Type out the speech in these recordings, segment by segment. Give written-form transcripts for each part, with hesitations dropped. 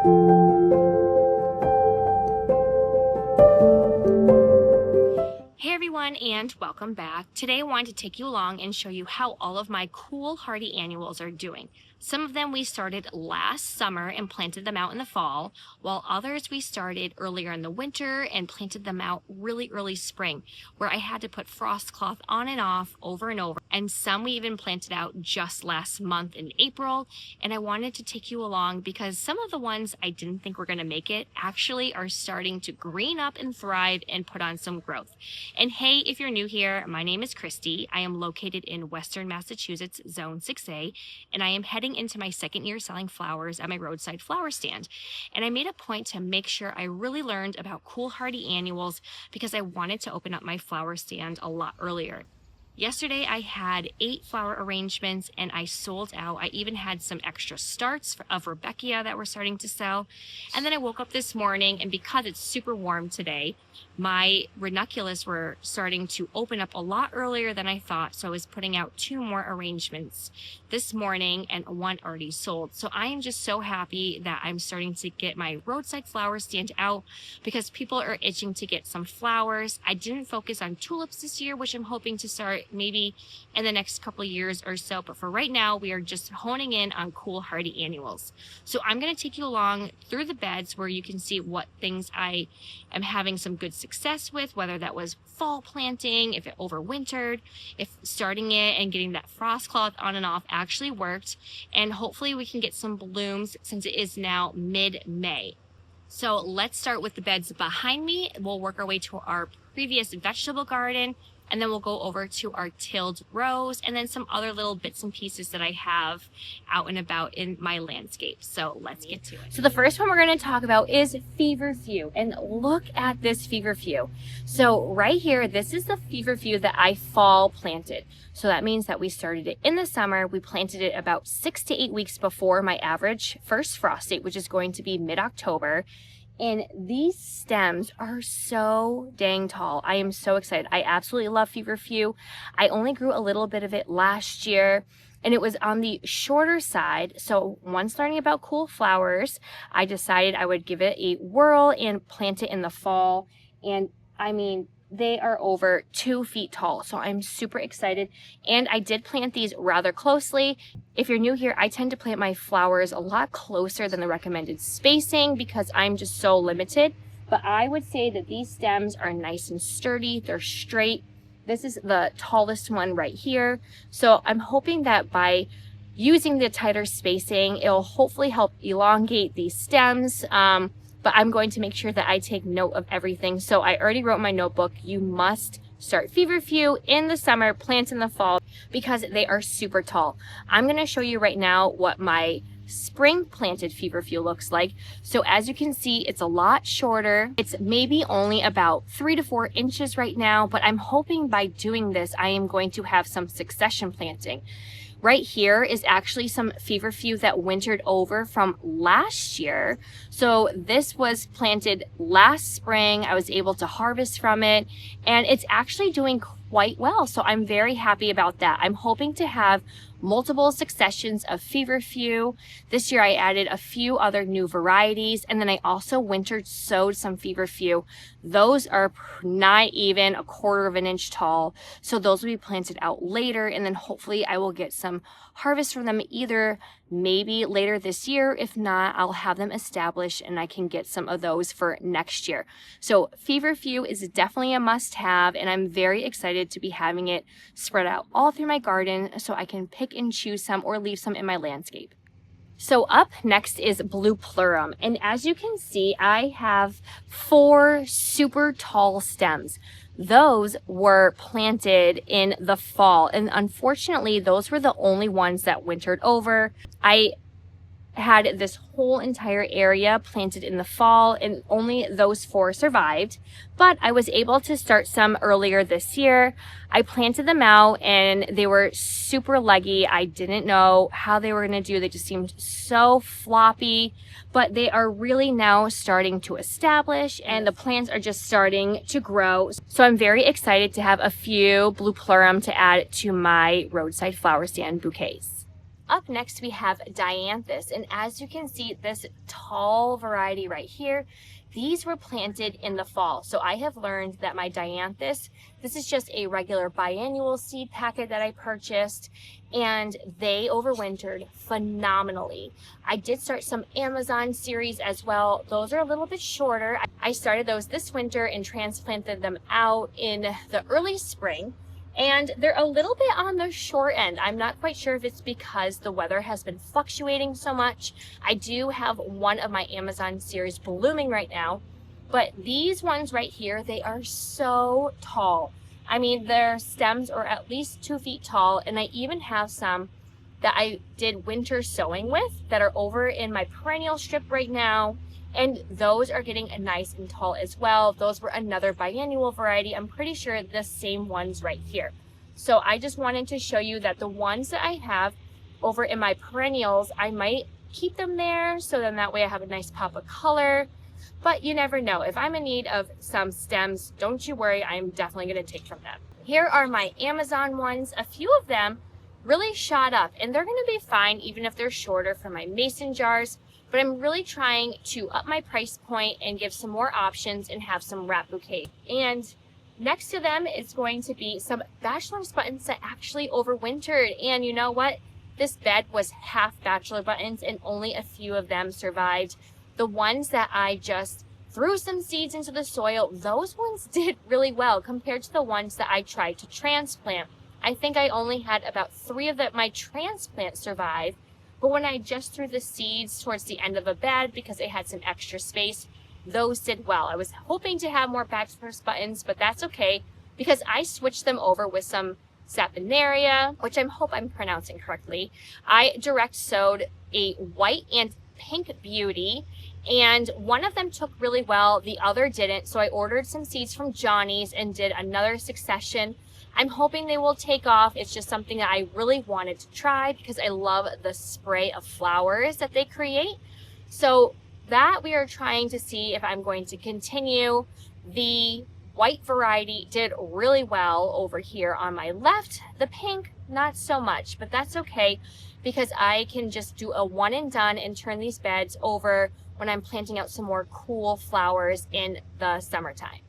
Hey everyone, and welcome back. Today I wanted to take you along and show you how all of my cool hardy annuals are doing. Some of them we started last summer and planted them out in the fall, while others we started earlier in the winter and planted them out really early spring, where I had to put frost cloth on and off over and over. And some we even planted out just last month in April. And I wanted to take you along because some of the ones I didn't think were going to make it actually are starting to green up and thrive and put on some growth. And hey, if you're new here, my name is Christy. I am located in Western Massachusetts, Zone 6A, and I am heading into my second year selling flowers at my roadside flower stand. And I made a point to make sure I really learned about cool hardy annuals because I wanted to open up my flower stand a lot earlier. Yesterday I had 8 flower arrangements and I sold out. I even had some extra starts of Rebecca that were starting to sell. And then I woke up this morning, and because it's super warm today, my ranunculus were starting to open up a lot earlier than I thought. So I was putting out 2 more arrangements this morning and 1 already sold. So I am just so happy that I'm starting to get my roadside flower stand out because people are itching to get some flowers. I didn't focus on tulips this year, which I'm hoping to start maybe in the next couple of years or so, but for right now we are just honing in on cool hardy annuals. So I'm going to take you along through the beds where you can see what things I am having some good success with, whether that was fall planting, if it overwintered, if starting it and getting that frost cloth on and off actually worked, and hopefully we can get some blooms since it is now mid-May. So let's start with the beds behind me. We'll work our way to our previous vegetable garden, and then we'll go over to our tilled rows and then some other little bits and pieces that I have out and about in my landscape. So let's get to it. So the first one we're going to talk about is Feverfew, and look at this Feverfew. So right here, this is the Feverfew that I fall planted. So that means that we started it in the summer. We planted it about 6 to 8 weeks before my average first frost date, which is going to be mid-October. And these stems are so dang tall. I am so excited. I absolutely love Feverfew. I only grew a little bit of it last year, and it was on the shorter side. So once learning about cool flowers, I decided I would give it a whirl and plant it in the fall. And I mean, they are over 2 feet tall, so I'm super excited. And I did plant these rather closely. If you're new here, I tend to plant my flowers a lot closer than the recommended spacing because I'm just so limited. But I would say that these stems are nice and sturdy. They're straight. This is the tallest one right here. So I'm hoping that by using the tighter spacing, it'll hopefully help elongate these stems. But I'm going to make sure that I take note of everything. So I already wrote in my notebook, you must start Feverfew in the summer, plant in the fall, because they are super tall. I'm going to show you right now what my spring planted Feverfew looks like. So as you can see, it's a lot shorter. It's maybe only about 3 to 4 inches right now, but I'm hoping by doing this, I am going to have some succession planting. Right here is actually some Feverfew that wintered over from last year. So this was planted last spring. I was able to harvest from it, and it's actually doing quite well. So I'm very happy about that. I'm hoping to have multiple successions of Feverfew. This year I added a few other new varieties, and then I also winter sowed some Feverfew. Those are not even 1/4 of an inch tall, so those will be planted out later, and then hopefully I will get some harvest from them either maybe later this year. If not, I'll have them established and I can get some of those for next year. So Feverfew is definitely a must-have, and I'm very excited to be having it spread out all through my garden so I can pick and choose some or leave some in my landscape. So up next is blue plume, and as you can see, I have 4 super tall stems. Those were planted in the fall, and unfortunately those were the only ones that wintered over. I had this whole entire area planted in the fall, and only those 4 survived, but I was able to start some earlier this year. I planted them out and they were super leggy. I didn't know how they were going to do. They just seemed so floppy, but they are really now starting to establish and the plants are just starting to grow. So I'm very excited to have a few blue plume to add to my roadside flower stand bouquets. Up next, we have Dianthus, and as you can see, this tall variety right here, these were planted in the fall. So I have learned that my Dianthus, this is just a regular biannual seed packet that I purchased, and they overwintered phenomenally. I did start some Amazon series as well. Those are a little bit shorter. I started those this winter and transplanted them out in the early spring. And they're a little bit on the short end. I'm not quite sure if it's because the weather has been fluctuating so much. I do have one of my Amazon series blooming right now, but these ones right here, they are so tall. I mean, their stems are at least 2 feet tall, and I even have some that I did winter sowing with that are over in my perennial strip right now. And those are getting nice and tall as well. Those were another biannual variety. I'm pretty sure the same ones right here. So I just wanted to show you that the ones that I have over in my perennials, I might keep them there. So then that way I have a nice pop of color. But you never know. If I'm in need of some stems, don't you worry. I'm definitely going to take from them. Here are my Amazon ones. A few of them really shot up, and they're going to be fine even if they're shorter for my mason jars. But I'm really trying to up my price point and give some more options and have some wrap bouquets. And next to them is going to be some bachelor buttons that actually overwintered. And you know what? This bed was half bachelor buttons and only a few of them survived. The ones that I just threw some seeds into the soil, those ones did really well compared to the ones that I tried to transplant. I think I only had about 3 of my transplant survive. But when I just threw the seeds towards the end of a bed because it had some extra space, those did well. I was hoping to have more bachelor buttons, but that's okay because I switched them over with some saponaria, which I hope I'm pronouncing correctly. I direct sowed a white and pink beauty, and one of them took really well, the other didn't. So I ordered some seeds from Johnny's and did another succession. I'm hoping they will take off. It's just something that I really wanted to try because I love the spray of flowers that they create. So that we are trying to see if I'm going to continue. The white variety did really well over here on my left. The pink, not so much, but that's okay because I can just do a one and done and turn these beds over when I'm planting out some more cool flowers in the summertime.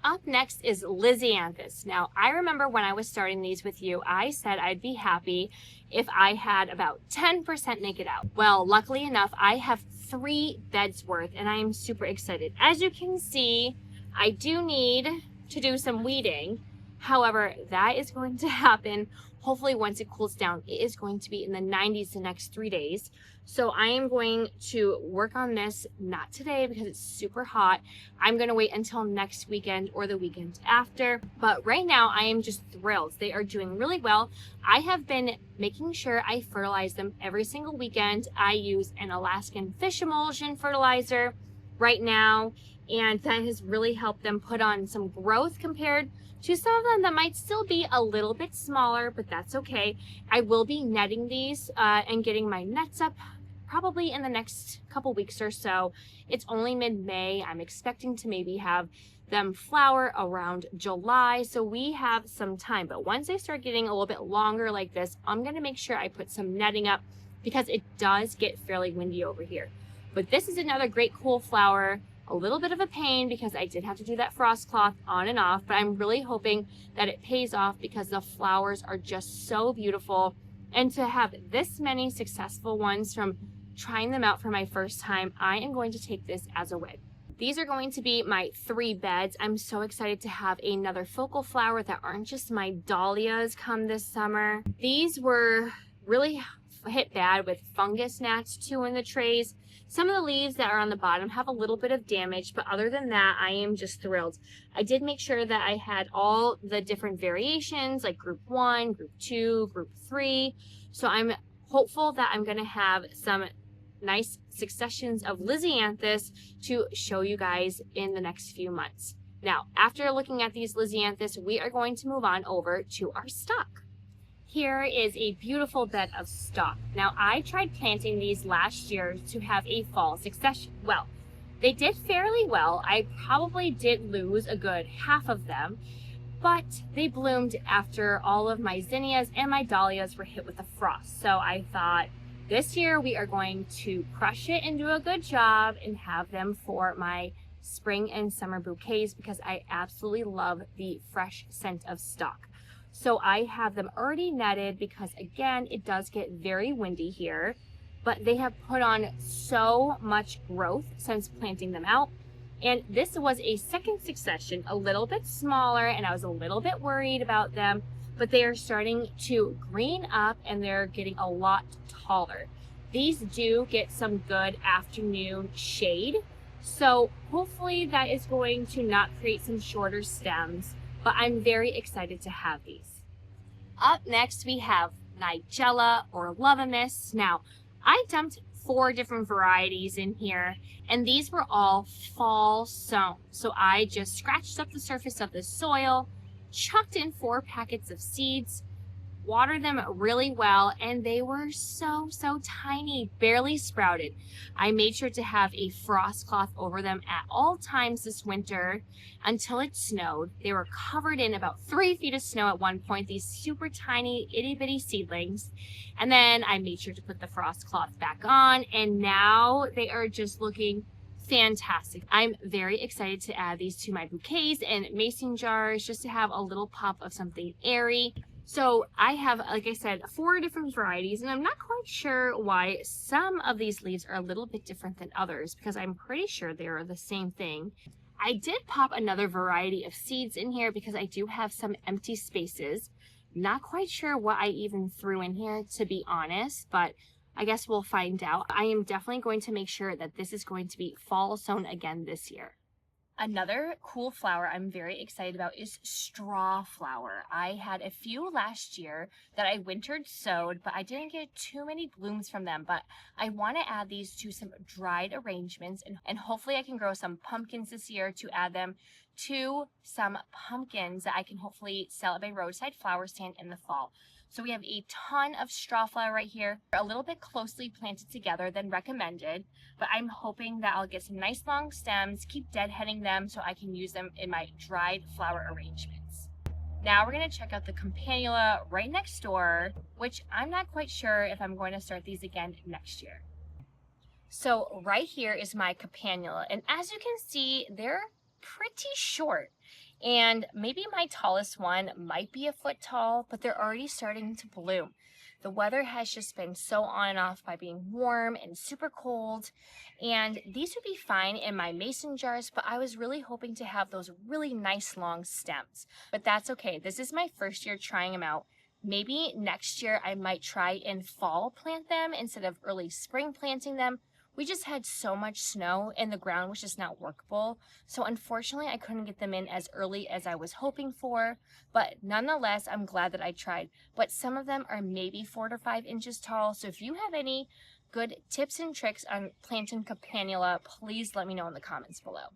Up next is Lisianthus. Now, I remember when I was starting these with you, I said I'd be happy if I had about 10% naked out. Well, luckily enough, I have 3 beds worth, and I am super excited. As you can see, I do need to do some weeding. However, that is going to happen hopefully once it cools down. It is going to be in the 90s the next 3 days. So I am going to work on this, not today because it's super hot. I'm going to wait until next weekend or the weekend after. But right now I am just thrilled. They are doing really well. I have been making sure I fertilize them every single weekend. I use an Alaskan fish emulsion fertilizer right now, and that has really helped them put on some growth compared to some of them that might still be a little bit smaller, but that's okay. I will be netting these and getting my nets up probably in the next couple weeks or so. It's only mid-May. I'm expecting to maybe have them flower around July, so we have some time. But once they start getting a little bit longer like this, I'm going to make sure I put some netting up because it does get fairly windy over here. But this is another great cool flower. A little bit of a pain because I did have to do that frost cloth on and off, but I'm really hoping that it pays off because the flowers are just so beautiful. And to have this many successful ones from trying them out for my first time, I am going to take this as a win. These are going to be my 3 beds. I'm so excited to have another focal flower that aren't just my dahlias come this summer. These were really hit bad with fungus gnats too in the trays. Some of the leaves that are on the bottom have a little bit of damage, but other than that, I am just thrilled. I did make sure that I had all the different variations like group 1, group 2, group 3. So I'm hopeful that I'm going to have some nice successions of Lisianthus to show you guys in the next few months. Now, after looking at these Lisianthus, we are going to move on over to our stock. Here is a beautiful bed of stock. Now, I tried planting these last year to have a fall succession. Well, they did fairly well. I probably did lose a good half of them, but they bloomed after all of my zinnias and my dahlias were hit with the frost. So I thought this year we are going to crush it and do a good job and have them for my spring and summer bouquets because I absolutely love the fresh scent of stalk. So I have them already netted because again, it does get very windy here, but they have put on so much growth since planting them out. And this was a second succession, a little bit smaller, and I was a little bit worried about them, but they are starting to green up and they're getting a lot taller. These do get some good afternoon shade, so hopefully that is going to not create some shorter stems, but I'm very excited to have these. Up next we have Nigella or Love-a-Miss. Now, I dumped 4 different varieties in here, and these were all fall sown. So I just scratched up the surface of the soil, chucked in 4 packets of seeds, watered them really well, and they were so tiny, barely sprouted. I made sure to have a frost cloth over them at all times this winter until it snowed. They were covered in about 3 feet of snow at one point, these super tiny itty bitty seedlings. And then I made sure to put the frost cloth back on, and now they are just looking fantastic. I'm very excited to add these to my bouquets and mason jars just to have a little pop of something airy. So I have, like I said, 4 different varieties, and I'm not quite sure why some of these leaves are a little bit different than others because I'm pretty sure they are the same thing. I did pop another variety of seeds in here because I do have some empty spaces. Not quite sure what I even threw in here, to be honest, but I guess we'll find out. I am definitely going to make sure that this is going to be fall sown again this year. Another cool flower I'm very excited about is strawflower. I had a few last year that I wintered sowed, but I didn't get too many blooms from them. But I want to add these to some dried arrangements, and hopefully I can grow some pumpkins this year to add them to some pumpkins that I can hopefully sell at my roadside flower stand in the fall. So we have a ton of strawflower right here, a little bit closely planted together than recommended, but I'm hoping that I'll get some nice long stems, keep deadheading them so I can use them in my dried flower arrangements. Now we're going to check out the Companula right next door, which I'm not quite sure if I'm going to start these again next year. So right here is my Companula, and as you can see, they're pretty short. And maybe my tallest one might be a foot tall, but they're already starting to bloom. The weather has just been so on and off by being warm and super cold. And these would be fine in my mason jars, but I was really hoping to have those really nice long stems. But that's okay. This is my first year trying them out. Maybe next year I might try and fall plant them instead of early spring planting them. We just had so much snow and the ground was just not workable. So unfortunately, I couldn't get them in as early as I was hoping for. But nonetheless, I'm glad that I tried. But some of them are maybe 4 to 5 inches tall. So if you have any good tips and tricks on planting Companula, please let me know in the comments below.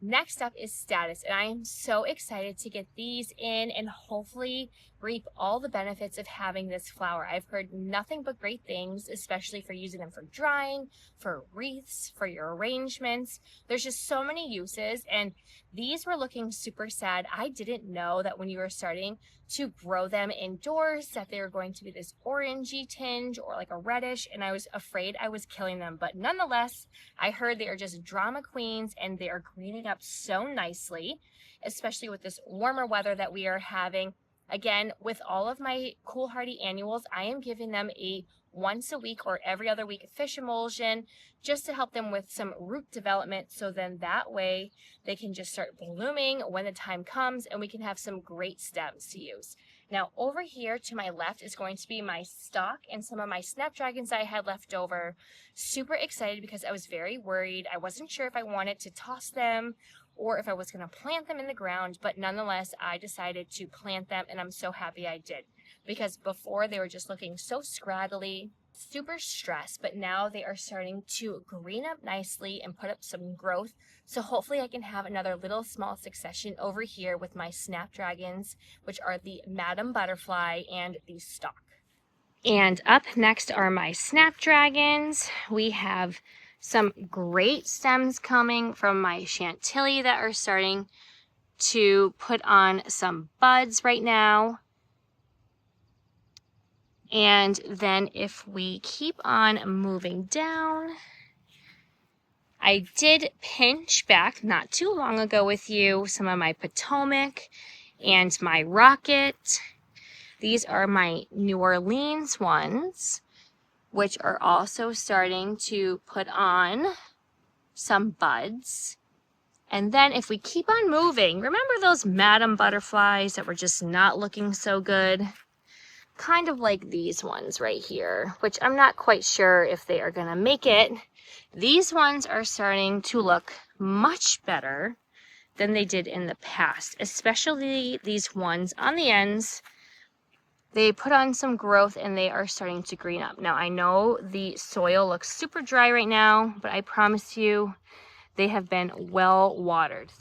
Next up is Status, and I am so excited to get these in and hopefully reap all the benefits of having this flower. I've heard nothing but great things, especially for using them for drying, for wreaths, for your arrangements. There's just so many uses, and these were looking super sad. I didn't know that when you were starting to grow them indoors that they were going to be this orangey tinge or like a reddish, and I was afraid I was killing them. But nonetheless, I heard they are just drama queens and they are greening up so nicely, especially with this warmer weather that we are having. Again, with all of my cool hardy annuals, I am giving them a once a week or every other week fish emulsion just to help them with some root development, so then that way they can just start blooming when the time comes and we can have some great stems to use. Now over here to my left is going to be my stock and some of my snapdragons I had left over. Super excited because I was very worried. I wasn't sure if I wanted to toss them or if I was going to plant them in the ground, but nonetheless, I decided to plant them, and I'm so happy I did. Because before they were just looking so scraggly, super stressed, but now they are starting to green up nicely and put up some growth. So hopefully I can have another little small succession over here with my snapdragons, which are the Madam Butterfly and the stock. And up next are my snapdragons. We have some great stems coming from my chantilly that are starting to put on some buds right now. And then if we keep on moving down, I did pinch back not too long ago with you some of my Potomac and my Rocket. These are my New Orleans ones, which are also starting to put on some buds. And then if we keep on moving, remember those madam butterflies that were just not looking so good? Kind of like these ones right here, which I'm not quite sure if they are gonna make it. These ones are starting to look much better than they did in the past, especially these ones on the ends. They put on some growth and they are starting to green up. Now I know the soil looks super dry right now, but I promise you they have been well watered.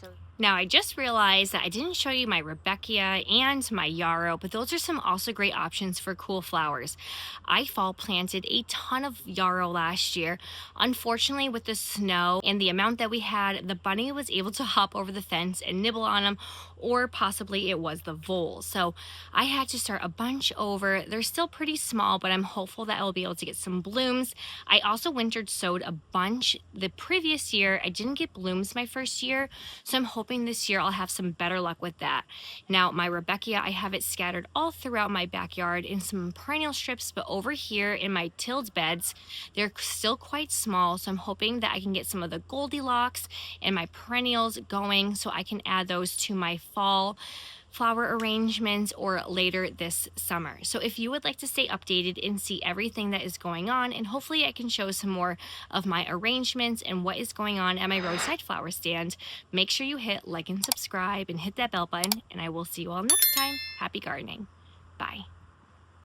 Now I just realized that I didn't show you my Rebecca and my yarrow, but those are some also great options for cool flowers. I fall planted a ton of yarrow last year. Unfortunately, with the snow and the amount that we had, the bunny was able to hop over the fence and nibble on them, or possibly it was the vole. So I had to start a bunch over. They're still pretty small, but I'm hopeful that I will be able to get some blooms. I also wintered sowed a bunch the previous year. I didn't get blooms my first year, so I'm hoping this year I'll have some better luck with that. Now my Rebecca, I have it scattered all throughout my backyard in some perennial strips, but over here in my tilled beds, they're still quite small, so I'm hoping that I can get some of the Goldilocks and my perennials going so I can add those to my fall flower arrangements or later this summer. So if you would like to stay updated and see everything that is going on, and hopefully I can show some more of my arrangements and what is going on at my roadside flower stand, make sure you hit like and subscribe and hit that bell button, and I will see you all next time. Happy gardening. Bye.